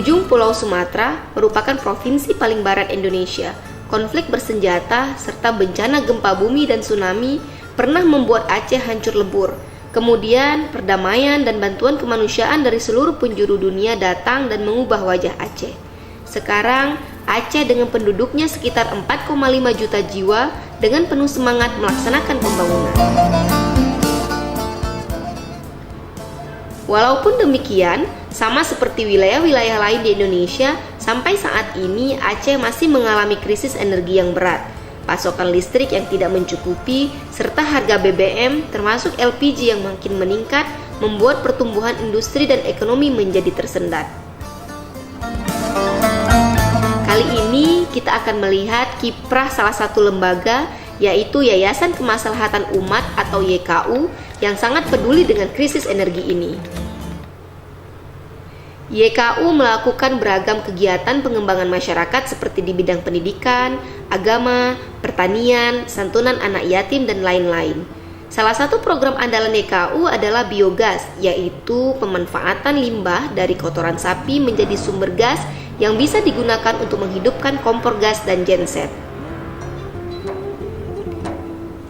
ujung Pulau Sumatera merupakan provinsi paling barat Indonesia. Konflik bersenjata serta bencana gempa bumi dan tsunami pernah membuat Aceh hancur lebur. Kemudian, perdamaian dan bantuan kemanusiaan dari seluruh penjuru dunia datang dan mengubah wajah Aceh. Sekarang, Aceh dengan penduduknya sekitar 4,5 juta jiwa dengan penuh semangat melaksanakan pembangunan. Walaupun demikian, sama seperti wilayah-wilayah lain di Indonesia, sampai saat ini Aceh masih mengalami krisis energi yang berat. Pasokan listrik yang tidak mencukupi, serta harga BBM termasuk LPG yang makin meningkat, membuat pertumbuhan industri dan ekonomi menjadi tersendat. Kali ini kita akan melihat kiprah salah satu lembaga, yaitu Yayasan Kemaslahatan Umat atau YKU, yang sangat peduli dengan krisis energi ini. YKU melakukan beragam kegiatan pengembangan masyarakat seperti di bidang pendidikan, agama, pertanian, santunan anak yatim, dan lain-lain. Salah satu program andalan YKU adalah biogas, yaitu pemanfaatan limbah dari kotoran sapi menjadi sumber gas yang bisa digunakan untuk menghidupkan kompor gas dan genset.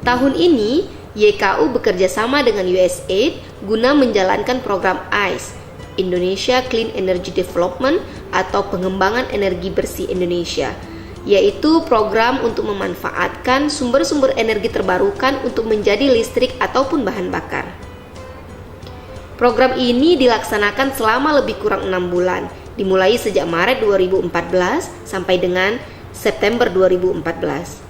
Tahun ini, YKU bekerja sama dengan USAID guna menjalankan program ICE, Indonesia Clean Energy Development atau Pengembangan Energi Bersih Indonesia, yaitu program untuk memanfaatkan sumber-sumber energi terbarukan untuk menjadi listrik ataupun bahan bakar. Program ini dilaksanakan selama lebih kurang 6 bulan, dimulai sejak Maret 2014 sampai dengan September 2014.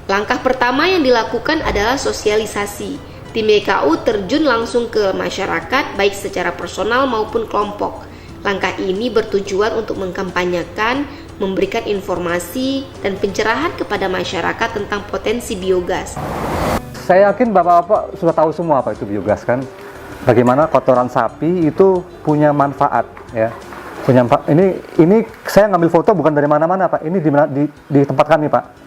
Langkah pertama yang dilakukan adalah sosialisasi. Tim YKU terjun langsung ke masyarakat baik secara personal maupun kelompok. Langkah ini bertujuan untuk mengkampanyekan, memberikan informasi dan pencerahan kepada masyarakat tentang potensi biogas. Saya yakin Bapak-Bapak sudah tahu semua apa itu biogas kan? Bagaimana kotoran sapi itu punya manfaat ya. Ini saya ngambil foto bukan dari mana-mana Pak. Ini di tempat kami Pak.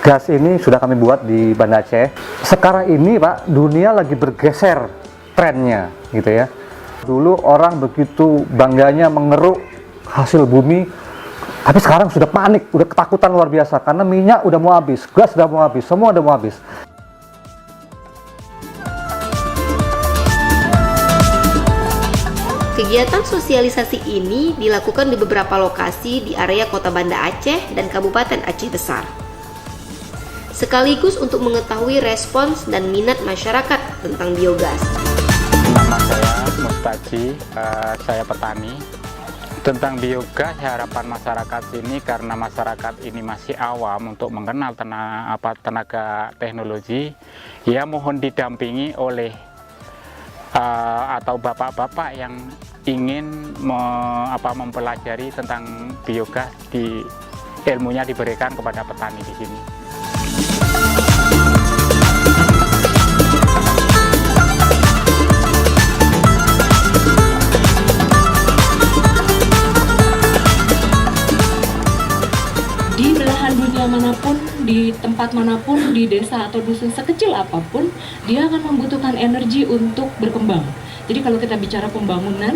Gas ini sudah kami buat di Banda Aceh. Sekarang ini Pak, dunia lagi bergeser trennya gitu ya. Dulu orang begitu bangganya mengeruk hasil bumi, tapi sekarang sudah panik, udah ketakutan luar biasa karena minyak udah mau habis, gas udah mau habis, semua udah mau habis. Kegiatan sosialisasi ini dilakukan di beberapa lokasi di area Kota Banda Aceh dan Kabupaten Aceh Besar, sekaligus untuk mengetahui respons dan minat masyarakat tentang biogas. Nama saya Mustaji, saya petani. Tentang biogas, harapan masyarakat ini karena masyarakat ini masih awam untuk mengenal tenaga teknologi, ya mohon didampingi oleh atau bapak-bapak yang ingin mempelajari tentang biogas, ilmunya diberikan kepada petani di sini. Di belahan dunia manapun, di tempat manapun, di desa atau dusun sekecil apapun, dia akan membutuhkan energi untuk berkembang. Jadi kalau kita bicara pembangunan,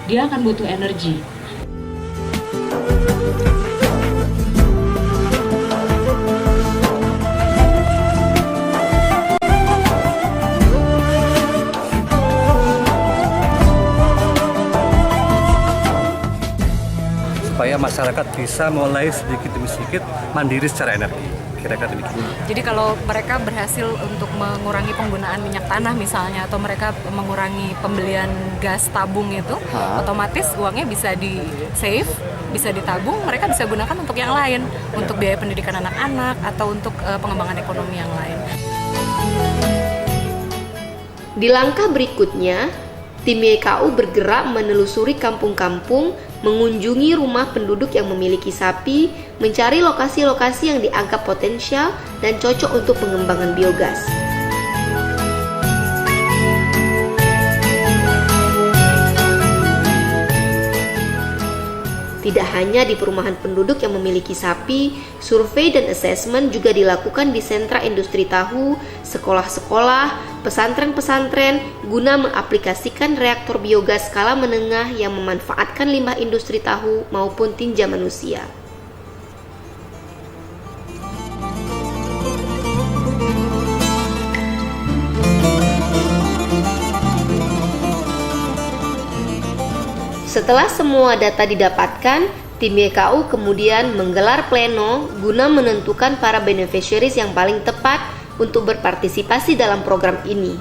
dia akan butuh energi. Supaya masyarakat bisa mulai sedikit demi sedikit mandiri secara energi, kira-kira demikian. Jadi kalau mereka berhasil untuk mengurangi penggunaan minyak tanah misalnya, atau mereka mengurangi pembelian gas tabung itu, otomatis uangnya bisa di save, bisa ditabung, mereka bisa gunakan untuk yang lain, untuk biaya pendidikan anak-anak atau untuk pengembangan ekonomi yang lain. Di langkah berikutnya, tim YKU bergerak menelusuri kampung-kampung, mengunjungi rumah penduduk yang memiliki sapi, mencari lokasi-lokasi yang dianggap potensial dan cocok untuk pengembangan biogas. Tidak hanya di perumahan penduduk yang memiliki sapi, survei dan asesmen juga dilakukan di sentra industri tahu, sekolah-sekolah, pesantren-pesantren guna mengaplikasikan reaktor biogas skala menengah yang memanfaatkan limbah industri tahu maupun tinja manusia. Setelah semua data didapatkan, tim YKU kemudian menggelar pleno guna menentukan para beneficiaries yang paling tepat untuk berpartisipasi dalam program ini.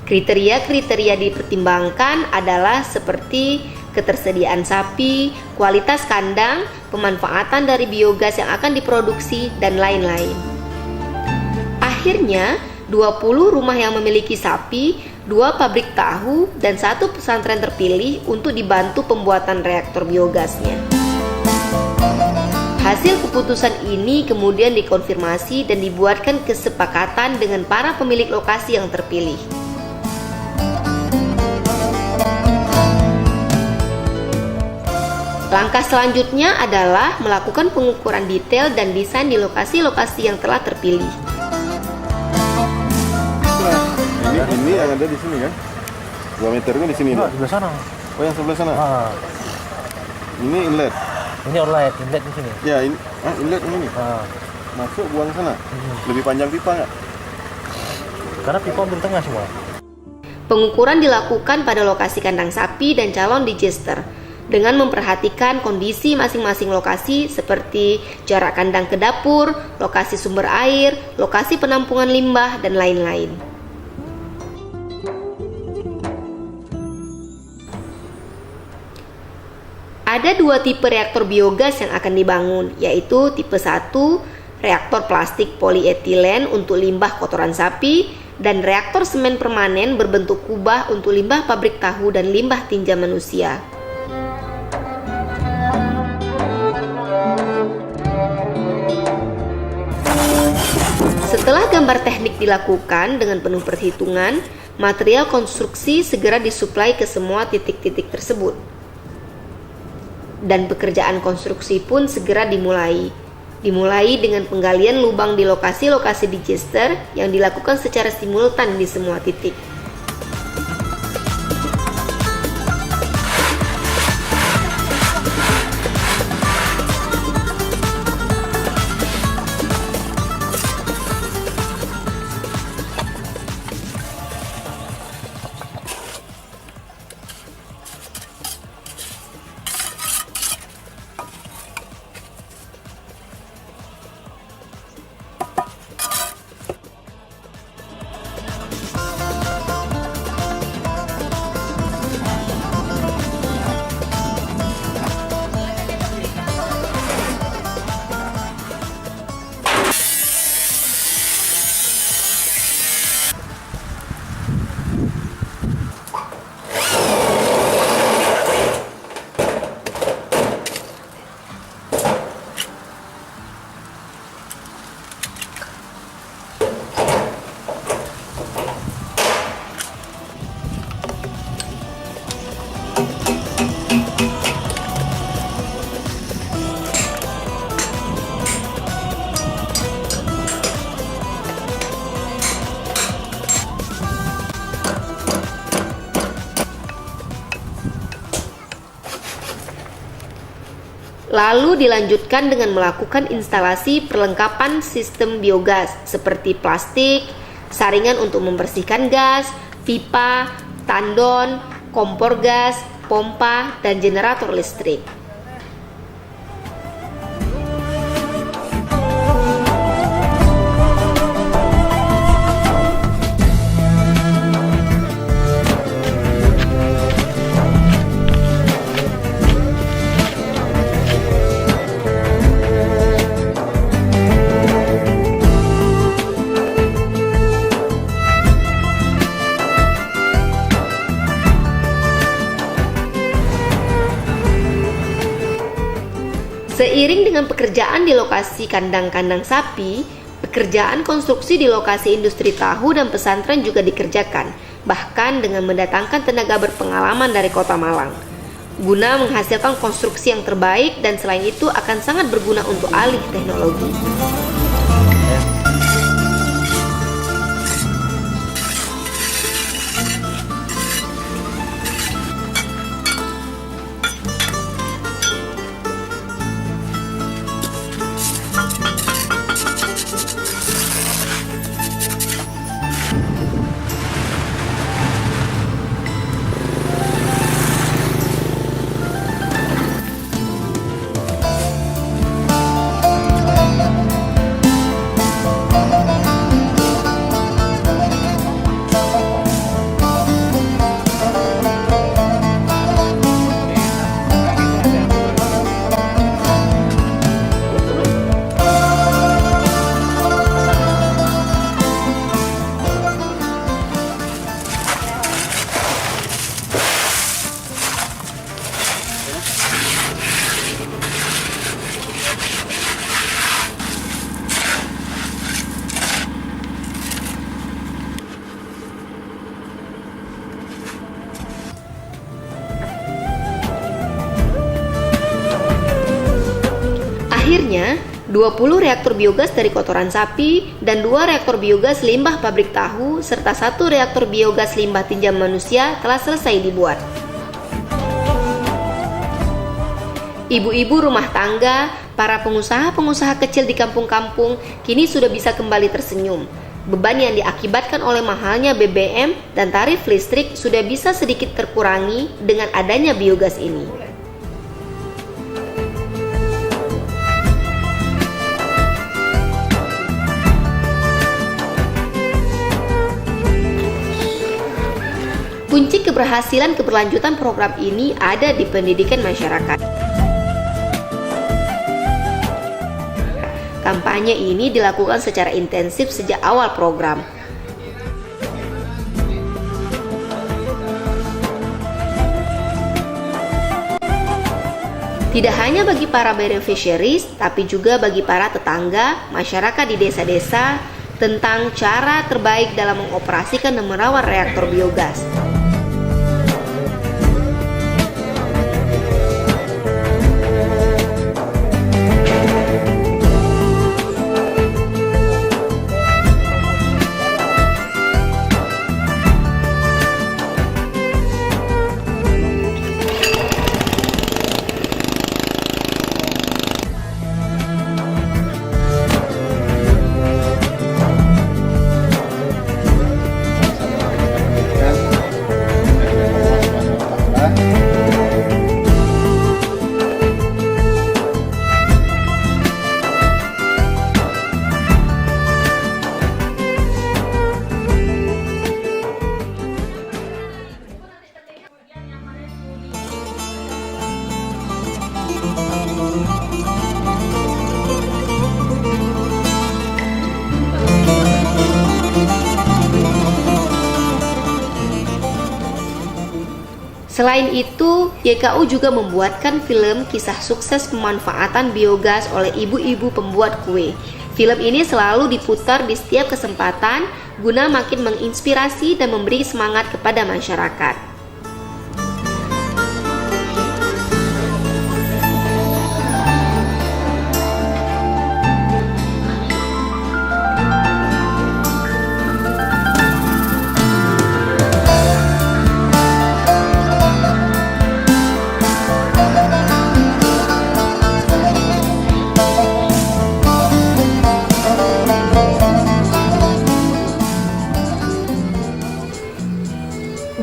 Kriteria-kriteria dipertimbangkan adalah seperti ketersediaan sapi, kualitas kandang, pemanfaatan dari biogas yang akan diproduksi, dan lain-lain. Akhirnya, 20 rumah yang memiliki sapi, 2 pabrik tahu, dan 1 pesantren terpilih untuk dibantu pembuatan reaktor biogasnya. Hasil keputusan ini kemudian dikonfirmasi dan dibuatkan kesepakatan dengan para pemilik lokasi yang terpilih. Langkah selanjutnya adalah melakukan pengukuran detail dan desain di lokasi-lokasi yang telah terpilih. Ini yang ada di sini kan? 2 meter kan di sini. Di sebelah sana. Oh, yang sebelah sana. Ini inlet. Ini inlet di sini. Ya, ini inlet ini. Masuk buang sana. Lebih panjang pipa nggak? Karena pipa di tengah semua. Pengukuran dilakukan pada lokasi kandang sapi dan calon digester dengan memperhatikan kondisi masing-masing lokasi seperti jarak kandang ke dapur, lokasi sumber air, lokasi penampungan limbah, dan lain-lain. Ada 2 tipe reaktor biogas yang akan dibangun, yaitu tipe 1, reaktor plastik polietilen untuk limbah kotoran sapi, dan reaktor semen permanen berbentuk kubah untuk limbah pabrik tahu dan limbah tinja manusia. Setelah gambar teknik dilakukan dengan penuh perhitungan, material konstruksi segera disuplai ke semua titik-titik tersebut. Dan pekerjaan konstruksi pun segera dimulai. Dimulai dengan penggalian lubang di lokasi-lokasi digester yang dilakukan secara simultan di semua titik. Lalu dilanjutkan dengan melakukan instalasi perlengkapan sistem biogas seperti plastik, saringan untuk membersihkan gas, pipa, tandon, kompor gas, pompa, dan generator listrik. Seiring dengan pekerjaan di lokasi kandang-kandang sapi, pekerjaan konstruksi di lokasi industri tahu dan pesantren juga dikerjakan, bahkan dengan mendatangkan tenaga berpengalaman dari Kota Malang. guna menghasilkan konstruksi yang terbaik dan selain itu akan sangat berguna untuk alih teknologi. Akhirnya, 20 reaktor biogas dari kotoran sapi dan 2 reaktor biogas limbah pabrik tahu serta 1 reaktor biogas limbah tinja manusia telah selesai dibuat. Ibu-ibu rumah tangga, para pengusaha-pengusaha kecil di kampung-kampung kini sudah bisa kembali tersenyum. Beban yang diakibatkan oleh mahalnya BBM dan tarif listrik sudah bisa sedikit terkurangi dengan adanya biogas ini. Kunci keberhasilan keberlanjutan program ini ada di pendidikan masyarakat. Kampanye ini dilakukan secara intensif sejak awal program. Tidak hanya bagi para beneficiaries, tapi juga bagi para tetangga, masyarakat di desa-desa, tentang cara terbaik dalam mengoperasikan dan merawat reaktor biogas. Selain itu, YKU juga membuatkan film kisah sukses pemanfaatan biogas oleh ibu-ibu pembuat kue. Film ini selalu diputar di setiap kesempatan guna makin menginspirasi dan memberi semangat kepada masyarakat.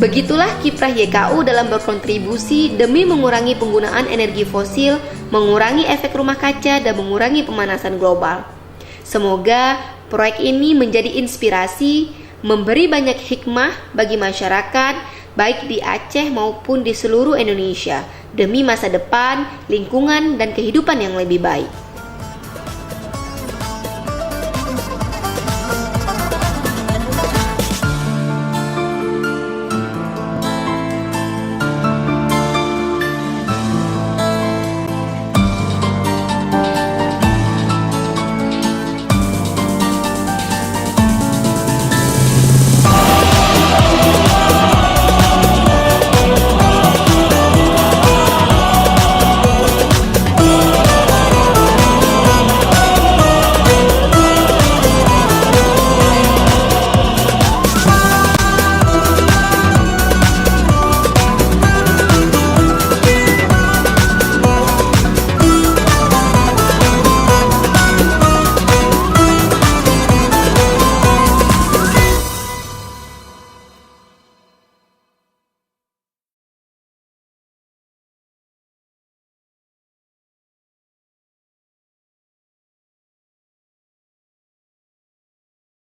Begitulah kiprah YKU dalam berkontribusi demi mengurangi penggunaan energi fosil, mengurangi efek rumah kaca, dan mengurangi pemanasan global. Semoga proyek ini menjadi inspirasi, memberi banyak hikmah bagi masyarakat, baik di Aceh maupun di seluruh Indonesia, demi masa depan, lingkungan, dan kehidupan yang lebih baik.